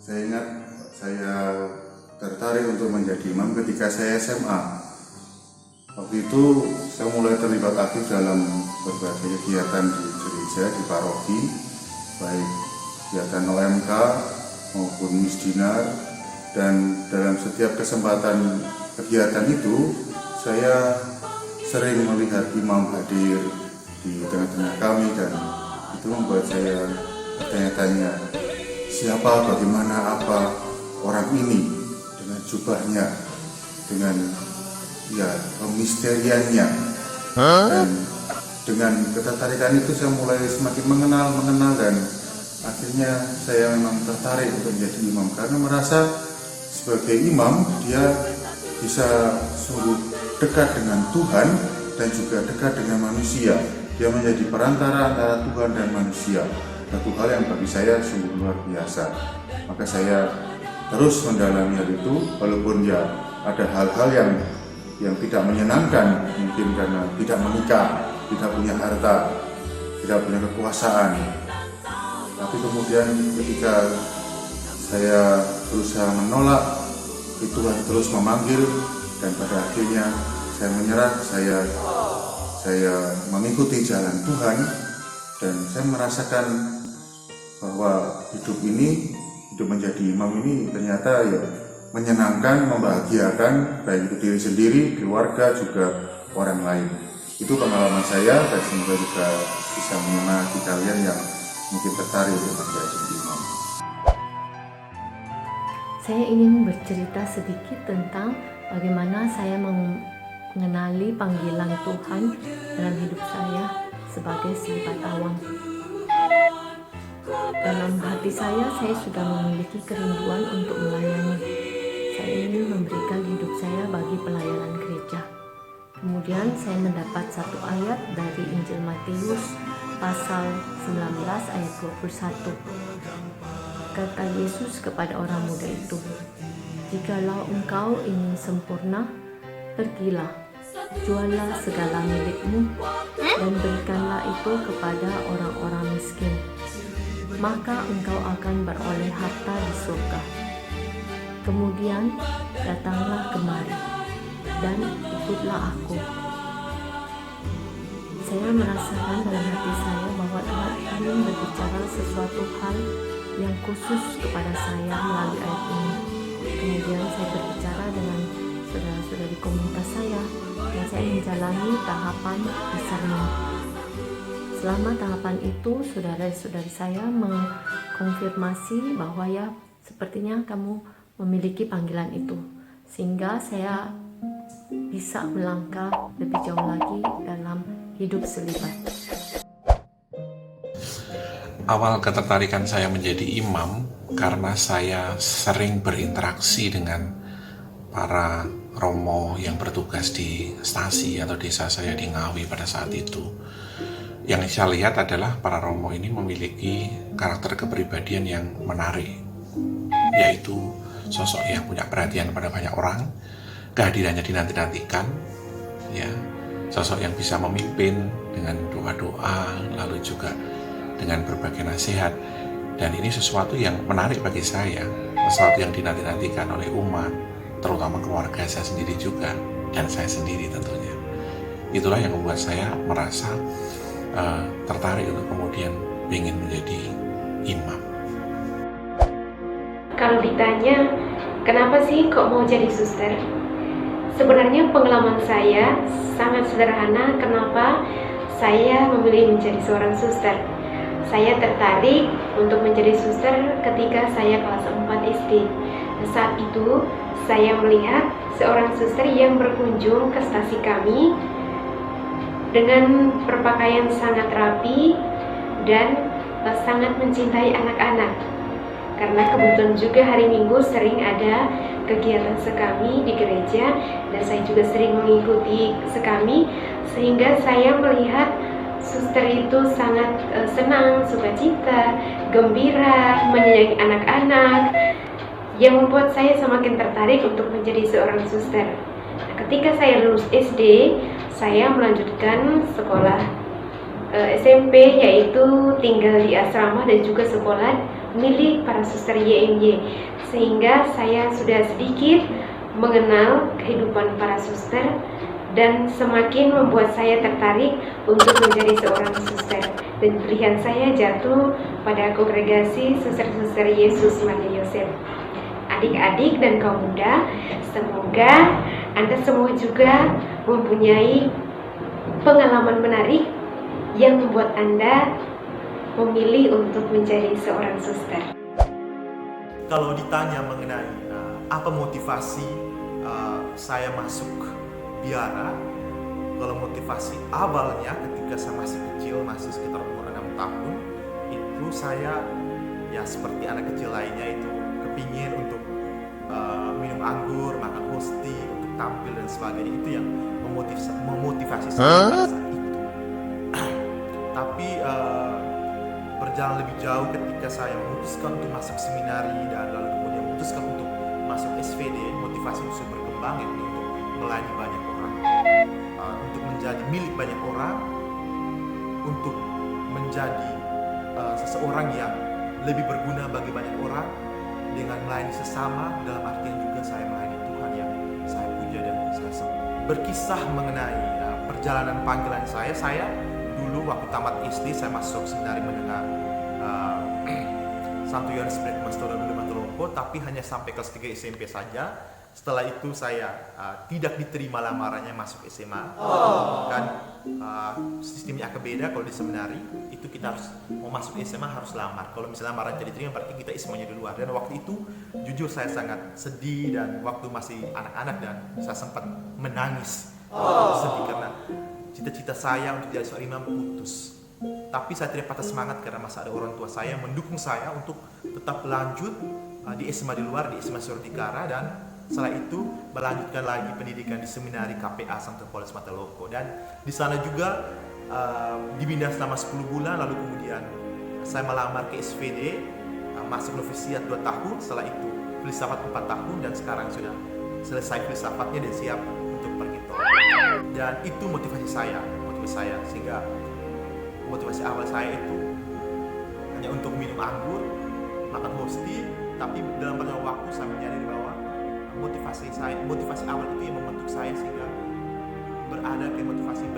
Saya ingat saya tertarik untuk menjadi imam ketika saya SMA. Waktu itu saya mulai terlibat aktif dalam berbagai kegiatan di gereja, di paroki, baik kegiatan OMK maupun misdinar, dan dalam setiap kesempatan kegiatan itu saya sering melihat imam hadir di tengah-tengah kami, dan itu membuat saya bertanya-tanya, siapa, bagaimana, apa orang ini dengan jubahnya, dengan misteriannya. Dan dengan ketertarikan itu saya mulai semakin mengenal, dan akhirnya saya memang tertarik untuk menjadi imam, karena merasa sebagai imam dia bisa sungguh dekat dengan Tuhan dan juga dekat dengan manusia. Dia menjadi perantara antara Tuhan dan manusia, satu hal yang bagi saya sungguh luar biasa. Maka saya terus mendalami hal itu, walaupun ya ada hal-hal yang tidak menyenangkan, mungkin karena tidak menikah, tidak punya harta, tidak punya kekuasaan. Tapi kemudian ketika saya berusaha menolak, Tuhan terus memanggil, dan pada akhirnya saya menyerah, saya mengikuti jalan Tuhan, dan saya merasakan bahwa hidup menjadi imam ini ternyata ya menyenangkan, membahagiakan, baik itu diri sendiri, keluarga, juga orang lain. Itu pengalaman saya, dan semoga juga bisa menyemangati kalian yang mungkin tertarik untuk menjadi imam. Saya ingin bercerita sedikit tentang bagaimana saya mengenali panggilan Tuhan dalam hidup saya sebagai selibat awam. Dalam hati saya sudah memiliki kerinduan untuk melayani. Saya ingin memberikan hidup saya bagi pelayanan gereja. Kemudian saya mendapat satu ayat dari Injil Matius pasal 19 ayat 21. Kata Yesus kepada orang muda itu, "Jikalau engkau ingin sempurna, pergilah, jualah segala milikmu dan berikanlah itu kepada orang-orang miskin. Maka engkau akan beroleh harta di surga. Kemudian datanglah kemari dan ikutlah aku." Saya merasakan dalam hati saya bahwa Tuhan ingin berbicara sesuatu hal yang khusus kepada saya melalui ayat ini. Kemudian saya berbicara dengan saudara-saudara di komunitas saya, dan saya menjalani tahapan discernment. Selama tahapan itu, saudara-saudari saya mengkonfirmasi bahwa ya sepertinya kamu memiliki panggilan itu, sehingga saya bisa melangkah lebih jauh lagi dalam hidup selibat. Awal ketertarikan saya menjadi imam karena saya sering berinteraksi dengan para romo yang bertugas di stasi atau desa saya di Ngawi pada saat itu. Yang saya lihat adalah para romo ini memiliki karakter kepribadian yang menarik, yaitu sosok yang punya perhatian pada banyak orang, kehadirannya dinanti-nantikan, ya, sosok yang bisa memimpin dengan doa-doa, lalu juga dengan berbagai nasihat. Dan ini sesuatu yang menarik bagi saya, sesuatu yang dinanti-nantikan oleh umat, terutama keluarga saya sendiri juga, dan saya sendiri tentunya. Itulah yang membuat saya merasa tertarik untuk kemudian ingin menjadi imam. Kalau ditanya, kenapa sih kok mau jadi suster? Sebenarnya pengalaman saya sangat sederhana kenapa saya memilih menjadi seorang suster. Saya tertarik untuk menjadi suster ketika saya kelas 4 SD. Saat itu, saya melihat seorang suster yang berkunjung ke stasi kami dengan berpakaian sangat rapi dan sangat mencintai anak-anak. Karena kebetulan juga hari Minggu sering ada kegiatan sekami di gereja, dan saya juga sering mengikuti sekami, sehingga saya melihat suster itu sangat senang, sukacita, gembira, menyayangi anak-anak, yang membuat saya semakin tertarik untuk menjadi seorang suster. Nah, ketika saya lulus SD, saya melanjutkan sekolah SMP, yaitu tinggal di asrama dan juga sekolah milik para suster YMY, sehingga saya sudah sedikit mengenal kehidupan para suster dan semakin membuat saya tertarik untuk menjadi seorang suster, dan pilihan saya jatuh pada kongregasi Suster-Suster Yesus Maria Yosef. Adik-adik dan kaum muda, semoga Anda semua juga mempunyai pengalaman menarik yang membuat Anda memilih untuk menjadi seorang suster. Kalau ditanya mengenai apa motivasi saya masuk biara, kalau motivasi awalnya ketika saya masih kecil, masih sekitar umur 6 tahun, itu saya ya seperti anak kecil lainnya itu kepingin untuk minum anggur, makan hosti, untuk tampil dan sebagainya. Itu yang memotivasi saya pada saat itu. Tapi berjalan lebih jauh ketika saya memutuskan untuk masuk seminari dan lalu kemudian memutuskan untuk masuk SVD, motivasi itu berkembang ya, untuk melayani banyak orang, untuk menjadi milik banyak orang, untuk menjadi seseorang yang lebih berguna bagi banyak orang dengan melayani sesama, dalam artian juga saya melayani Tuhan yang saya puja dan saya sembah. Berkisah mengenai perjalanan panggilan saya dulu waktu tamat SD saya masuk seminari menengah Santo Yohanes Bredemastoro dulu Matuloko, tapi hanya sampai kelas 3 SMP saja. Setelah itu saya tidak diterima lamarannya masuk SMA. Kan sistemnya agak beda. Kalau di seminari itu kita harus mau masuk SMA harus lamar. Kalau misalnya lamaran jadi diterima berarti kita SMA-nya di luar. Dan waktu itu jujur saya sangat sedih, dan waktu masih anak-anak dan saya sempat menangis. Sedih karena cita-cita saya untuk jadi seorang imam putus. Tapi saya tidak patah semangat karena masih ada orang tua saya yang mendukung saya untuk tetap lanjut di SMA di luar, di SMA Suradikara, dan setelah itu melanjutkan lagi pendidikan di seminari KPA Santo Paulus Matuloko. Dan di sana juga dibina selama 10 bulan, lalu kemudian saya melamar ke SVD, masuk novisiat 2 tahun, setelah itu filsafat 4 tahun, dan sekarang sudah selesai filsafatnya dan siap untuk pergi tol. Dan itu motivasi saya, sehingga motivasi awal saya itu hanya untuk minum anggur, makan hosti, tapi dalam banyak waktu saya menyadari bahwa motivasi awal itu yang membentuk saya sehingga berada ke motivasi